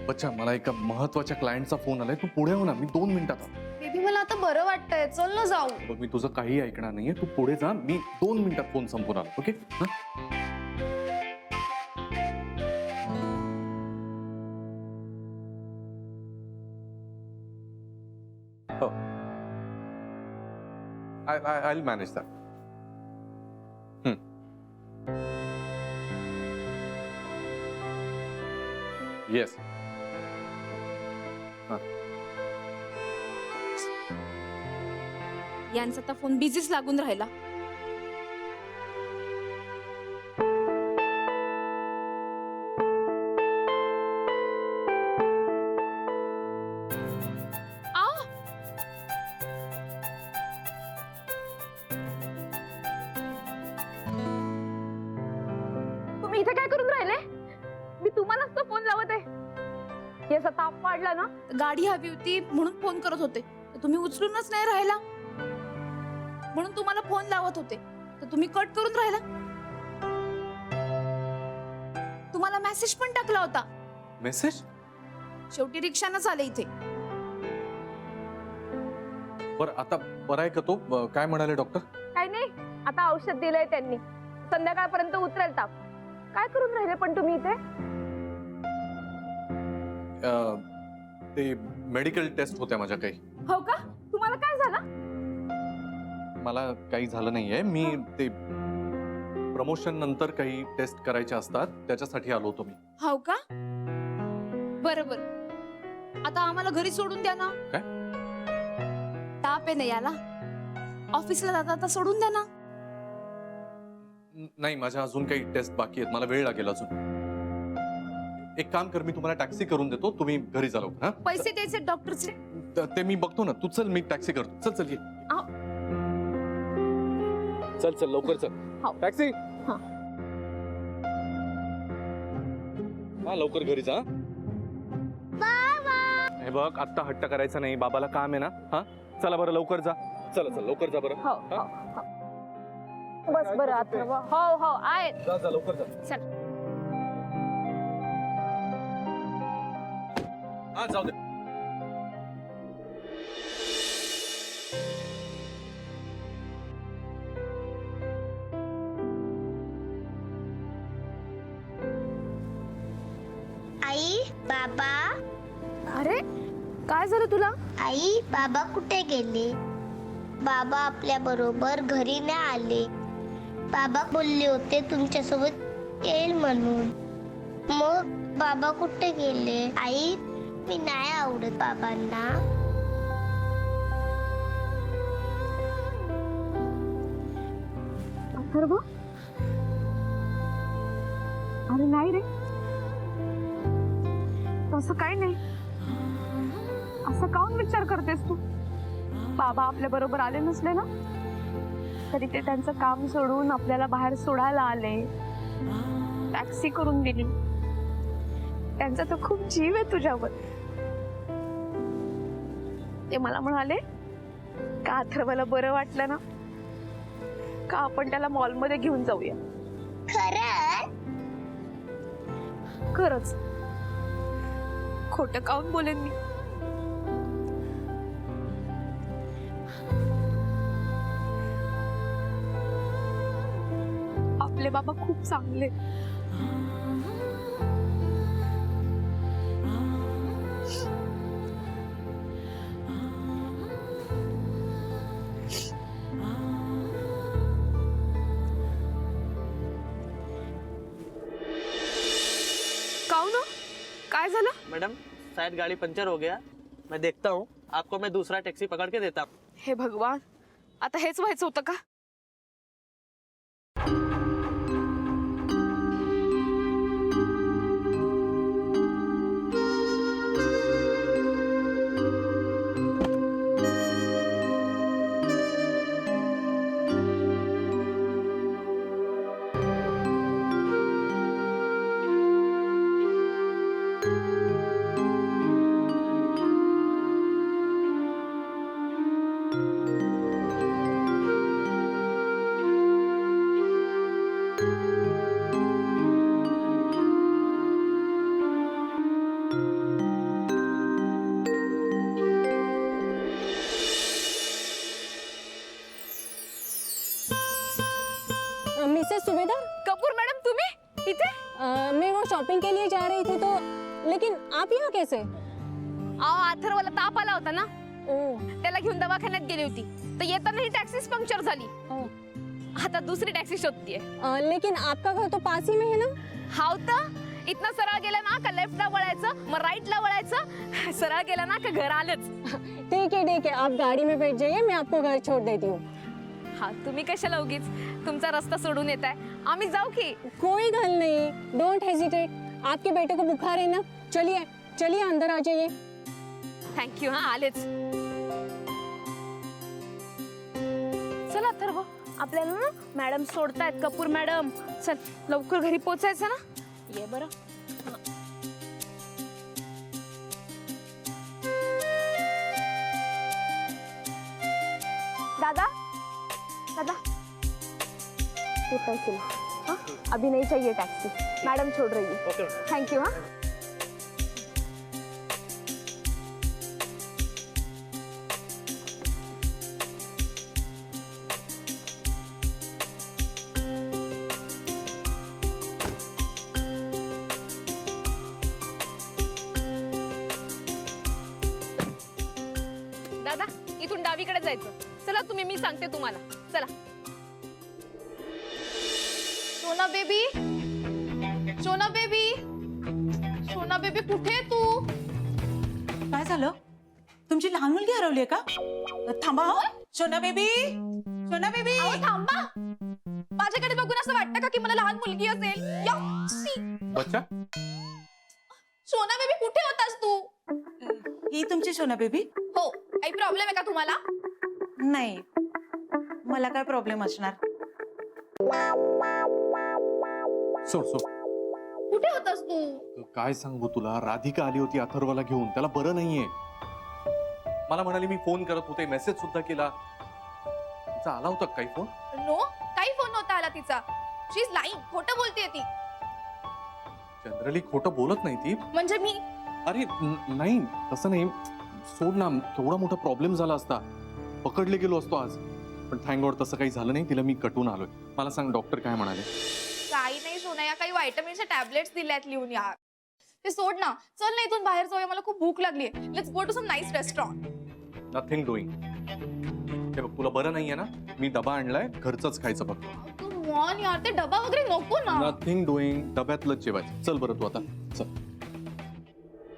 बच्चा मला एका महत्वाच्या क्लायंटचा फोन आलाय, तू पुढे हो ना, मी 2 मिनिटात आलो. बेबी मला आता बरं वाटतंय, चल ना जाऊ. बघ मी तुझं काही ऐकणार नाहीये, तू पुढे जा, मी 2 मिनिटात फोन संपून आलो. ओके हो. I'll manage that. Yes. यांचा तर फोन बिझीच लागून राहिला. तुम्ही इथे काय करून राहिले? मी तुम्हालाच तो फोन लावत आहे. याचा ताप वाढला ना? गाडी हवी होती म्हणून फोन करत होते, तर तुम्ही उचलूनच नाही राहिला. म्हणून तुम्हाला फोन लावत होते, तर तुम्ही कट करून राहिला. तुम्हाला मेसेज पण टाकला होता. मेसेज? शेवटी रिक्षानच आले इथे. बरं आता बरं आहे का तो? काय म्हणाले डॉक्टर? काय नाही, आता औषध दिलंय त्यांनी, संध्याकाळपर्यंत उतरेल ताप. काय करून राहिले पण तुम्ही इथे? ते मेडिकल टेस्ट होत्या माझ्या काही. हो का? तुम्हाला काय झालं? मला काही झालं नाहीये, मी ते प्रमोशन नंतर काही टेस्ट करायचे असतात त्याच्यासाठी आलो होतो मी. हो का? बरोबर. आता आम्हाला घरी सोडून द्या ना. काय? ताप आहे ना याला, ऑफिसला जाता आता सोडून द्या ना. नाही, माझ्या अजून काही टेस्ट बाकी आहेत, मला वेळ लागेल अजून. एक काम कर, मी तुम्हाला टॅक्सी करून देतो, तुम्ही घरी जा लवकर. पैसे द्यायचे डॉक्टरचे. ते मी बघतो ना, तू चल, मी टॅक्सी करतो. चल चल ये. चल चल लवकर चल. हो. टॅक्सी. हा. हा लवकर घरी जा. हे बघ, आत्ता हट्ट करायचा नाही, बाबाला काम आहे ना. हा चला बरं लवकर जा. चला चल लवकर जा बरं. हो हो हो. बस बरं आता. हो हो आहे. जा जा लवकर जा. चल. हा जाऊ दे. आई, बाबा. अरे काय झालं तुला? आई, बाबा कुठे गेले? बाबा आपल्या बरोबर घरी नाही आले. बाबा बोलले होते तुमच्यासोबत येईल म्हणून. मग बाबा कुठे गेले? आई, मी नाही आवडत बाबांना. अथर्व? अरे नाही रे, असं काही नाही. असं काऊन विचार करतेस तू? बाबा आपल्या बरोबर आले नसले ना, तरी ते त्यांचं काम सोडून आपल्याला बाहेर सोडायला आले, टॅक्सी करून दिली. त्यांचा तर खूप जीव आहे तुझ्यावर. ते मला म्हणाले का अथर्वला बरं वाटलं ना, का आपण त्याला मॉलमध्ये घेऊन जाऊया. खरं? खरंच. खोटं काऊन बोलेन मी? आपले बाबा खूप चांगले. काऊन? काय झालं? मैडम शायद गाड़ी पंचर हो गया, मैं देखता हूँ, आपको मैं दूसरा टैक्सी पकड़ के देता हूँ. हे भगवान, आता हेच व्हायचं होतं का? शॉपिंग के लिए जा रही थी तो, लेकिन आप यहाँ कैसे? अहो अथर्वला ताप आला होता ना, त्याला घेऊन दवाखान्यात गेली होती, तर येताना ही टॅक्सीच पंक्चर झाली. आता दुसरी टॅक्सी शोधतीये. लेकिन आपका घर तो पास ही में है ना? हाव तर इथनं सरळ गेला ना का लेफ्टला वळायचं, मग राईटला वळायचं, सरळ गेला ना का घर आलंच. ठीक है, आप गाड़ी में बैठ जाइए, मैं आपको घर छोड़ देती हूँ. हा तुम्ही कशाला उगीच तुमचा रस्ता सोडून येताय, आम्ही जाऊ की. कोई गल नहीं, डोंट हेजिटेट. आपके बेटे को बुखार है ना, चलिए चलिए अंदर आ जाइए. थँक्यू. हा आलेच. चला अथर्व, आपल्याला ना मॅडम सोडतायत, कपूर मॅडम. चल लवकर घरी पोचायचं ना. ये बरं. दादा दादा, ये पैसे लो. हाँ, अभी नहीं चाहिए टैक्सी, मैडम छोड़ रही है. ओके. Thank you. हाँ दादा इथून डावीकडे जायचं. चला तुम्ही, मी सांगते तुम्हाला. चला. सोना बेबी, सोना बेबी, सोना बेबी कुठे आहे तू? काय झालं? तुमची लहान मुलगी हरवली का? थांबा हो. सोना बेबी, सोना बेबी. अहो थांबा. माझ्याकडे बघून असं वाटतं का की मला लहान मुलगी असेल? या, शी. बच्चा, सोना बेबी कुठे होतास तू? ही तुमची सोना बेबी? हो, काही प्रॉब्लेम आहे का तुम्हाला? नाही, मला काय प्रॉब्लेम असणार? सोड सोड. कुठे होतास तू? काय सांगू तुला, राधिका आली होती अथर्वला घेऊन, त्याला बरं नाहीये. मला म्हणाली, मी फोन करत होते, मेसेज सुद्धा केला. तिचा आला होता काही फोन? नो, काही फोन नव्हता आला तिचा. शी इज लाईंग. खोटं बोलतेय ती. जनरली खोटं बोलत नाही ती. म्हणजे मी अरे नाही, तसं नाही. सोड ना, थोडा मोठा प्रॉब्लेम झाला असता, पकडले गेलो असतो आज. पण थँक गॉड तसं काही झालं नाही. तिला मी कटून आलोय. मला सांग, डॉक्टर काय म्हणाले? काही नाही सोना, या काही व्हायटमिनच्या टॅबलेट्स दिल्यात लिहून. यार ते सोड ना. चल ना इथून बाहेर जाऊया, मला खूप भूक लागली आहे. Let's go to some nice restaurant. Nothing doing. हे बघ, तुला बरं नाहीये ना, मी डबा आणलाय, घरचंच खायचं बघ. कम ऑन यार, ते डबा वगैरे नको ना. नथिंग डुईंग, डब्यातलंच जेवायचं. चल बरं तू आता, चल.